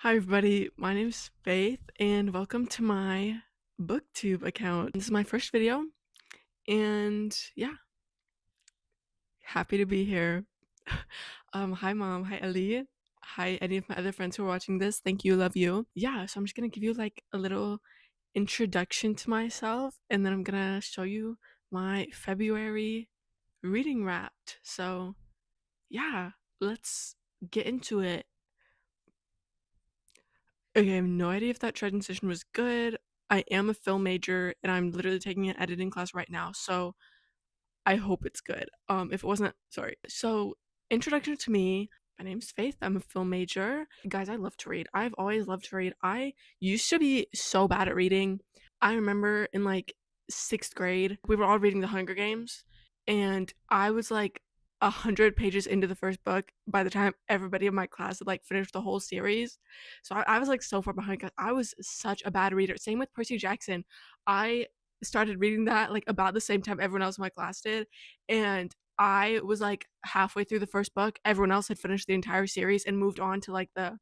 Hi everybody, my name's Faith and welcome to my Booktube account. This is my first video and yeah, happy to be here. Hi mom, hi Ellie, hi any of my other friends who are watching this. Thank you, love you. Yeah, so I'm just gonna give you like a little introduction to myself and then I'm gonna show you my February reading wrapped. So yeah, let's get into it. Okay, I have no idea if that transition was good. I am a film major and I'm literally taking an editing class right now, so I hope it's good. If it wasn't, sorry. So, introduction to me. My name's Faith. I'm a film major. Guys, I love to read. I've always loved to read. I used to be so bad at reading. I remember in like 6th grade, we were all reading The Hunger Games, and I was like 100 pages into the first book by the time everybody in my class had like finished the whole series. So I was like so far behind because I was such a bad reader. Same with Percy Jackson. I started reading that like about the same time everyone else in my class did, and I was like halfway through the first book. Everyone else had finished the entire series and moved on to like the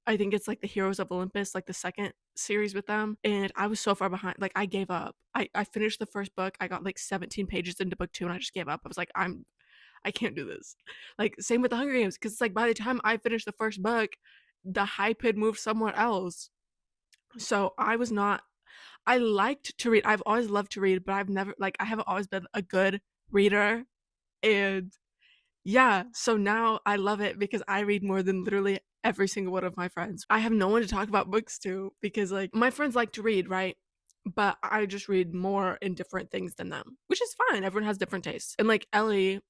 I think it's like the Heroes of Olympus, like the second series with them. And I was so far behind. Like I gave up. I finished the first book. I got like 17 pages into book 2 and I just gave up. I was like, I can't do this. Like same with the Hunger Games, because like by the time I finished the first book, the hype had moved somewhere else. So I was not I liked to read. I've always loved to read, but I haven't always been a good reader. And yeah, so now I love it because I read more than literally every single one of my friends. I have no one to talk about books to because like my friends like to read, right? But I just read more in different things than them, which is fine. Everyone has different tastes. And like Ellie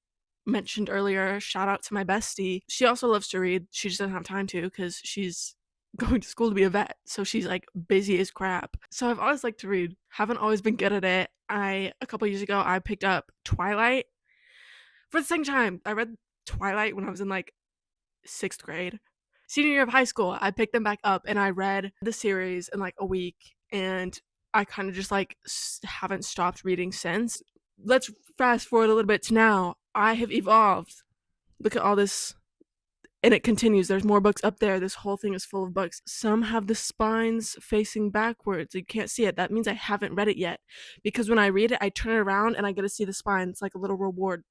mentioned earlier, shout out to my bestie. She also loves to read. She just doesn't have time to because she's going to school to be a vet. So she's like busy as crap. So I've always liked to read. Haven't always been good at it. A couple years ago I picked up Twilight for the second time. I read Twilight when I was in like 6th grade. Senior year of high school, I picked them back up and I read the series in like a week and I kind of just like haven't stopped reading since. Let's fast forward a little bit to now. I have evolved. Look at all this. And it continues. There's more books up there. This whole thing is full of books. Some have the spines facing backwards. You can't see it. That means I haven't read it yet. Because when I read it, I turn it around and I get to see the spines like a little reward.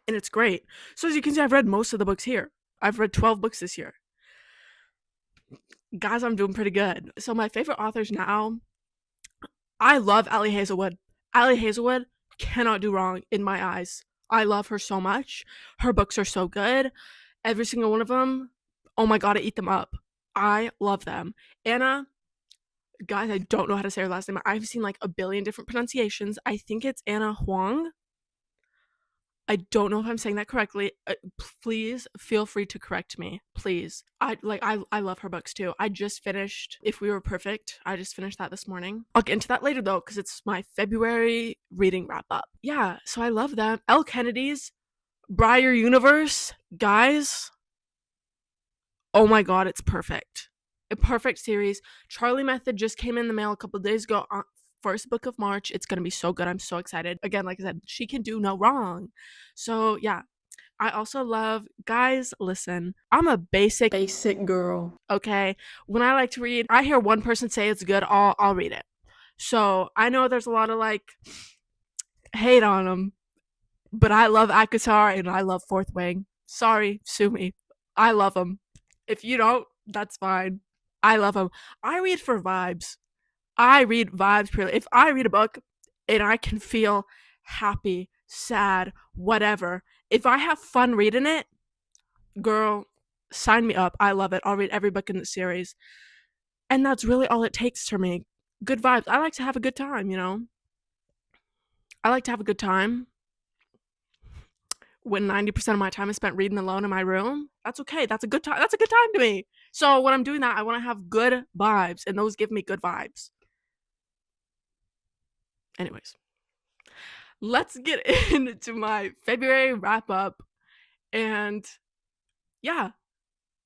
And it's great. So as you can see, I've read most of the books here. I've read 12 books this year. Guys, I'm doing pretty good. So my favorite authors now, I love Ali Hazelwood. Ali Hazelwood cannot do wrong in my eyes. I love her so much. Her books are so good. Every single one of them, oh my god, I eat them up. I love them. Anna, guys, I don't know how to say her last name. I've seen like a billion different pronunciations. I think it's Anna Huang. I don't know if I'm saying that correctly. Please feel free to correct me, please. I love her books too. I just finished If We Were Perfect. I just finished that this morning. I'll get into that later though, because it's my February reading wrap up. Yeah, so I love them. Elle Kennedy's Briar Universe, guys. Oh my god, it's perfect. A perfect series. Charlie Method just came in the mail a couple days ago. First book of March. It's gonna be so good. I'm so excited. Again, like I said, she can do no wrong. So yeah. I also love, guys, listen, I'm a basic girl. Okay. When I like to read, I hear one person say it's good, I'll read it. So I know there's a lot of like hate on them, but I love ACOTAR and I love Fourth Wing. Sorry, sue me. I love them. If you don't, that's fine. I love them. I read for vibes. I read vibes purely. If I read a book and I can feel happy, sad, whatever, if I have fun reading it, girl, sign me up. I love it. I'll read every book in the series. And that's really all it takes for me. Good vibes. I like to have a good time, you know? I like to have a good time. When 90% of my time is spent reading alone in my room, that's okay. That's a good time. That's a good time to me. So when I'm doing that, I want to have good vibes, and those give me good vibes. Anyways, let's get into my February wrap up. And yeah,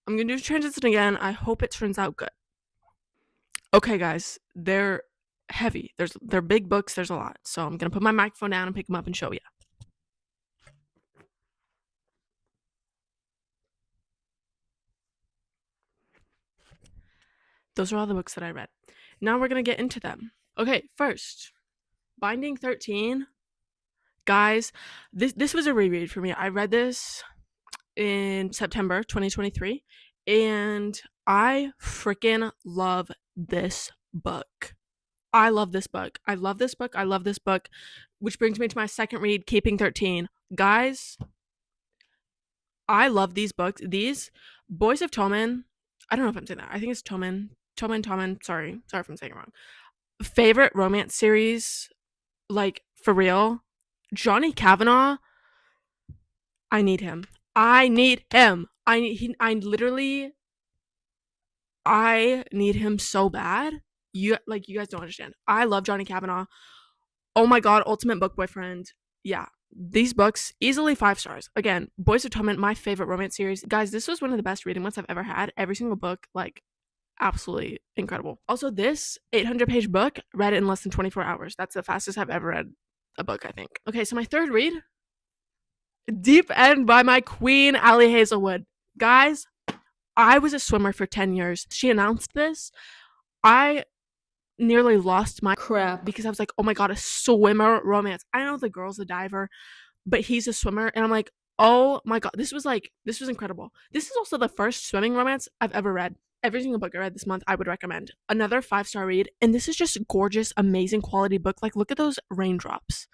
I'm gonna do transition again. I hope it turns out good. Okay, guys, they're heavy. They're big books. There's a lot. So I'm gonna put my microphone down and pick them up and show you. those are all the books that I read. Now we're gonna get into them. Okay, first, Binding 13. Guys, this was a reread for me. I read this in September 2023, and I freaking love this book. I love this book. I love this book. I love this book. Which brings me to my second read, Keeping 13. Guys, I love these books. These Boys of Toman. I don't know if I'm saying that. I think it's Toman. Toman. Sorry if I'm saying it wrong. Favorite romance series, like for real. Johnny Kavanaugh. I need him. I need him so bad. You guys don't understand. I love Johnny Kavanaugh. Oh my god, ultimate book boyfriend. Yeah. These books, easily 5 stars. Again, Boys of Torment, my favorite romance series. Guys, this was one of the best reading months I've ever had. Every single book, like, absolutely incredible. Also, this 800-page book, read it in less than 24 hours. That's the fastest I've ever read a book, I think. Okay, so my third read, Deep End by my queen, Allie Hazelwood. Guys, I was a swimmer for 10 years. She announced this. I nearly lost my crap because I was like, oh my god, a swimmer romance. I know the girl's a diver, but he's a swimmer, and I'm like, oh my god, this was incredible. This is also the first swimming romance I've ever read. Every single book I read this month, I would recommend. Another 5-star read, and this is just gorgeous, amazing quality book. Like, look at those raindrops,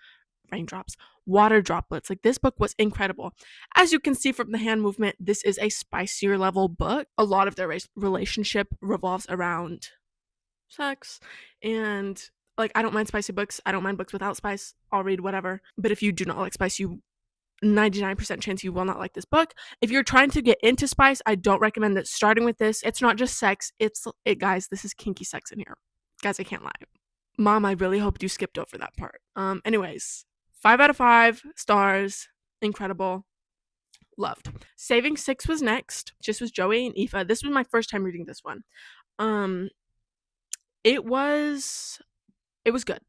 water droplets. Like, this book was incredible. As you can see from the hand movement, this is a spicier level book. A lot of their relationship revolves around sex, and like, I don't mind spicy books. I don't mind books without spice. I'll read whatever. But if you do not like spice, 99% chance you will not like this book. If you're trying to get into spice, I don't recommend it starting with this. It's not just sex. Guys, this is kinky sex in here. Guys, I can't lie. Mom, I really hoped you skipped over that part. Anyways, 5 out of 5 stars. Incredible. Loved. Saving 6 was next. Just was Joey and Aoife. This was my first time reading this one. It was good.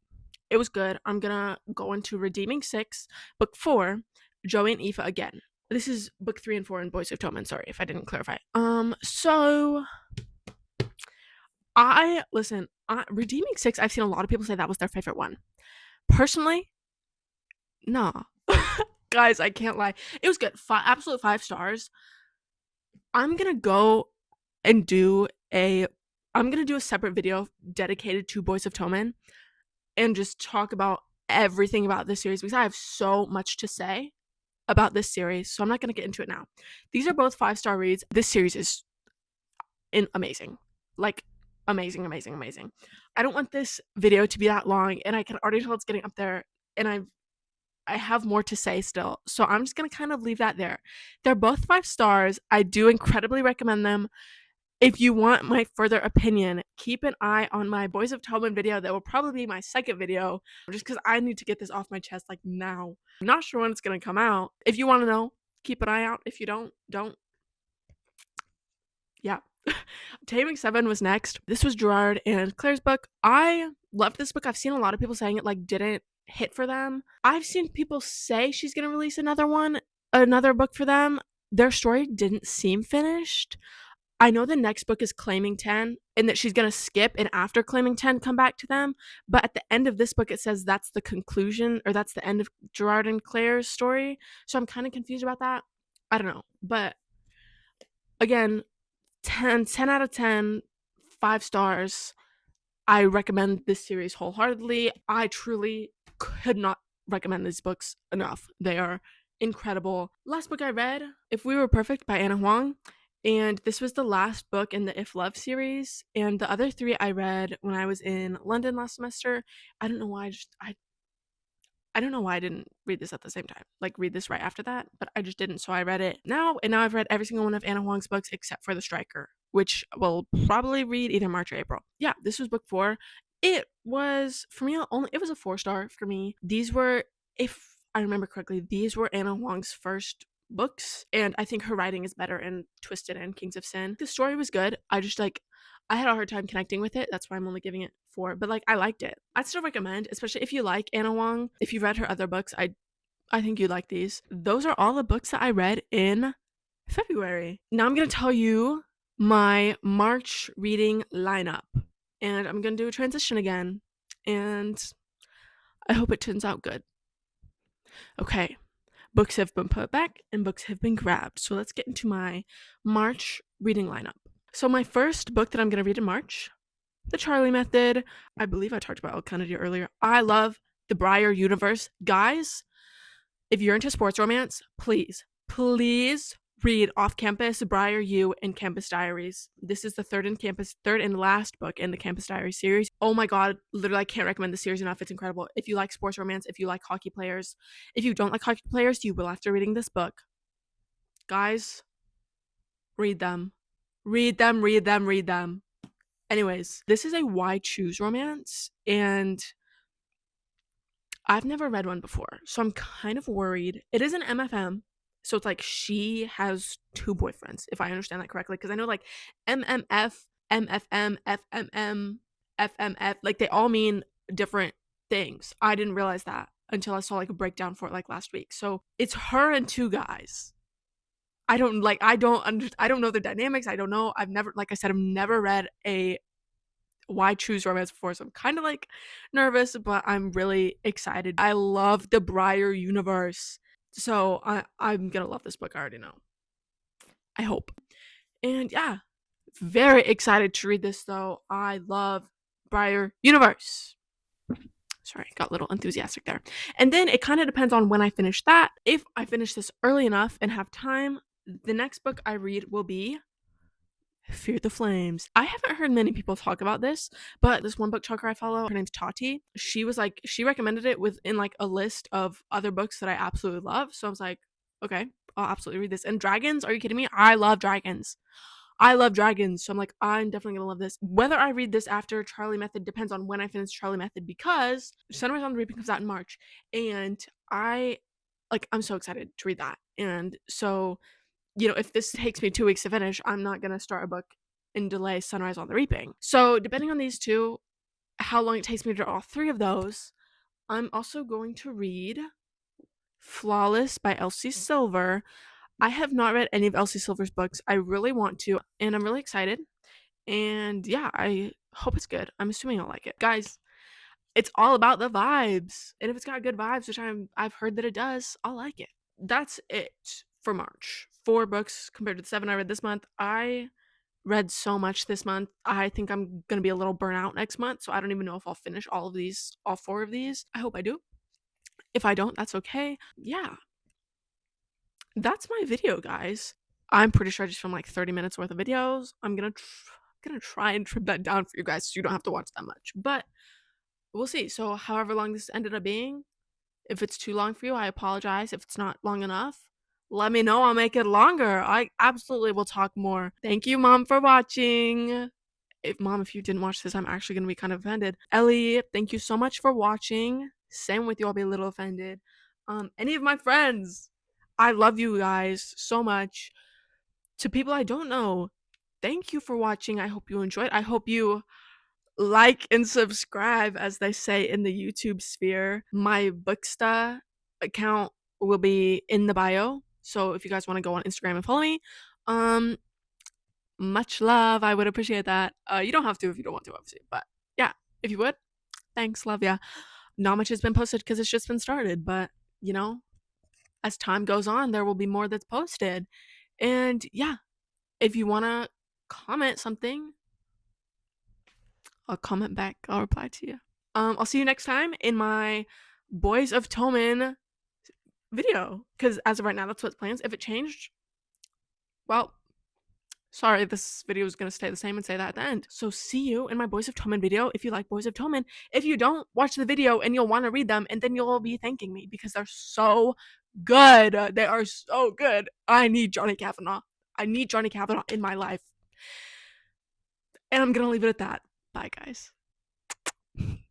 It was good. I'm gonna go into Redeeming 6, book 4, Joey and Aoife again. This is book 3 and 4 in Boys of Toman. Sorry if I didn't clarify. So Redeeming 6, I've seen a lot of people say that was their favorite one. Personally, nah. Guys, I can't lie. It was good. Absolute 5 stars. I'm gonna go and do a separate video dedicated to Boys of Toman and just talk about everything about this series because I have so much to say about this series. So I'm not going to get into it now. These are both 5-star reads. This series is amazing. Like, amazing. I don't want this video to be that long, and I can already tell it's getting up there, and I have more to say still. So I'm just going to kind of leave that there. They're both 5 stars. I do incredibly recommend them. If you want my further opinion, keep an eye on my Boys of Toman video. That will probably be my second video, just because I need to get this off my chest, like, now. I'm not sure when it's going to come out. If you want to know, keep an eye out. If you don't. Yeah. Taming 7 was next. This was Gerard and Claire's book. I loved this book. I've seen a lot of people saying it, like, didn't hit for them. I've seen people say she's going to release another book for them. Their story didn't seem finished. I know the next book is Claiming 10, and that she's going to skip and after Claiming 10 come back to them. But at the end of this book, it says that's the conclusion, or that's the end of Gerard and Claire's story. So I'm kind of confused about that. I don't know. But again, 10 out of 10, 5 stars. I recommend this series wholeheartedly. I truly could not recommend these books enough. They are incredible. Last book I read, If We Were Perfect by Anna Huang. And this was the last book in the If Love series. And the other 3 I read when I was in London last semester. I don't know why I don't know why I didn't read this at the same time. Like, read this right after that. But I just didn't. So I read it now. And now I've read every single one of Anna Huang's books except for The Striker, which we'll probably read either March or April. Yeah, this was book 4. It was, for me, it was a 4-star for me. These were, if I remember correctly, these were Anna Huang's first books, and I think her writing is better in Twisted and Kings of Sin. The story was good. I had a hard time connecting with it. That's why I'm only giving it 4, but like, I liked it. I'd still recommend, especially if you like Anna Huang. If you've read her other books, I think you'd like these. Those are all the books that I read in February. Now I'm gonna tell you my March reading lineup. And I'm going to do a transition again. And I hope it turns out good. Okay, books have been put back and books have been grabbed. So let's get into my March reading lineup. So my first book that I'm going to read in March, The Charlie Method. I believe I talked about El Kennedy earlier. I love the Briar universe. Guys, if you're into sports romance, please read Off Campus, Briar U, and Campus Diaries. This is the third and last book in the Campus Diaries series. Oh my god, literally I can't recommend the series enough. It's incredible. If you like sports romance, if you like hockey players, if you don't like hockey players, you will after reading this book. Guys, read them. Read them. Anyways, this is a why choose romance, and I've never read one before, so I'm kind of worried. It is an MFM, so it's like she has two boyfriends, if I understand that correctly, because I know like MMF, MFM, FMM, FMF, like they all mean different things. I didn't realize that until I saw like a breakdown for it like last week. So it's her and two guys. I don't know the dynamics. I don't know. I've never, like I said, I've never read a why choose romance before, so I'm kind of like nervous, but I'm really excited. I love the Briar universe, so I'm gonna love this book. I already know. I hope. And yeah, very excited to read this though. I love Briar universe. Sorry, got a little enthusiastic there. And then it kind of depends on when I finish that. If I finish this early enough and have time, the next book I read will be Fear the Flames. I haven't heard many people talk about this, but this one book talker I follow, her name's Tati. She recommended it within like a list of other books that I absolutely love. So I was like, okay, I'll absolutely read this. And dragons, are you kidding me? I love dragons. So I'm like, I'm definitely gonna love this. Whether I read this after Charlie Method depends on when I finish Charlie Method, because Sunrise on the Reaping comes out in March, and I'm so excited to read that. And so, if this takes me 2 weeks to finish, I'm not gonna start a book and delay Sunrise on the Reaping. So depending on these two, how long it takes me to read all three of those, I'm also going to read Flawless by Elsie Silver. I have not read any of Elsie Silver's books. I really want to, and I'm really excited. And yeah, I hope it's good. I'm assuming I'll like it. Guys, it's all about the vibes. And if it's got good vibes, which I've heard that it does, I'll like it. That's it for March. 4 books compared to the 7 I read this month. I read so much this month. I think I'm gonna be a little burnout next month, so I don't even know if I'll finish all 4 of these. I hope I do. If I don't, that's okay. Yeah. That's my video, guys. I'm pretty sure I just filmed like 30 minutes worth of videos. I'm gonna try and trim that down for you guys so you don't have to watch that much. But we'll see. So however long this ended up being, if it's too long for you, I apologize. If it's not long enough, let me know. I'll make it longer. I absolutely will talk more. Thank you, Mom, for watching. If you didn't watch this, I'm actually going to be kind of offended. Ellie, thank you so much for watching. Same with you. I'll be a little offended. Any of my friends, I love you guys so much. To people I don't know, thank you for watching. I hope you enjoyed. I hope you like and subscribe, as they say in the YouTube sphere. My Booksta account will be in the bio, so if you guys want to go on Instagram and follow me, much love. I would appreciate that. You don't have to if you don't want to, obviously, but yeah, if you would, thanks, love ya. Not much has been posted because it's just been started, but as time goes on, there will be more that's posted. And yeah, if you want to comment something, I'll comment back. I'll reply to you. I'll see you next time in my Boys of Toman video, because as of right now, that's what's planned. If it changed, well, sorry, this video is going to stay the same and say that at the end. So see you in my Boys of Toman video if you like Boys of Toman. If you don't, watch the video and you'll want to read them, and then you'll be thanking me because they're so good. They are so good. I need Johnny Kavanaugh. I need Johnny Kavanaugh in my life. And I'm going to leave it at that. Bye, guys.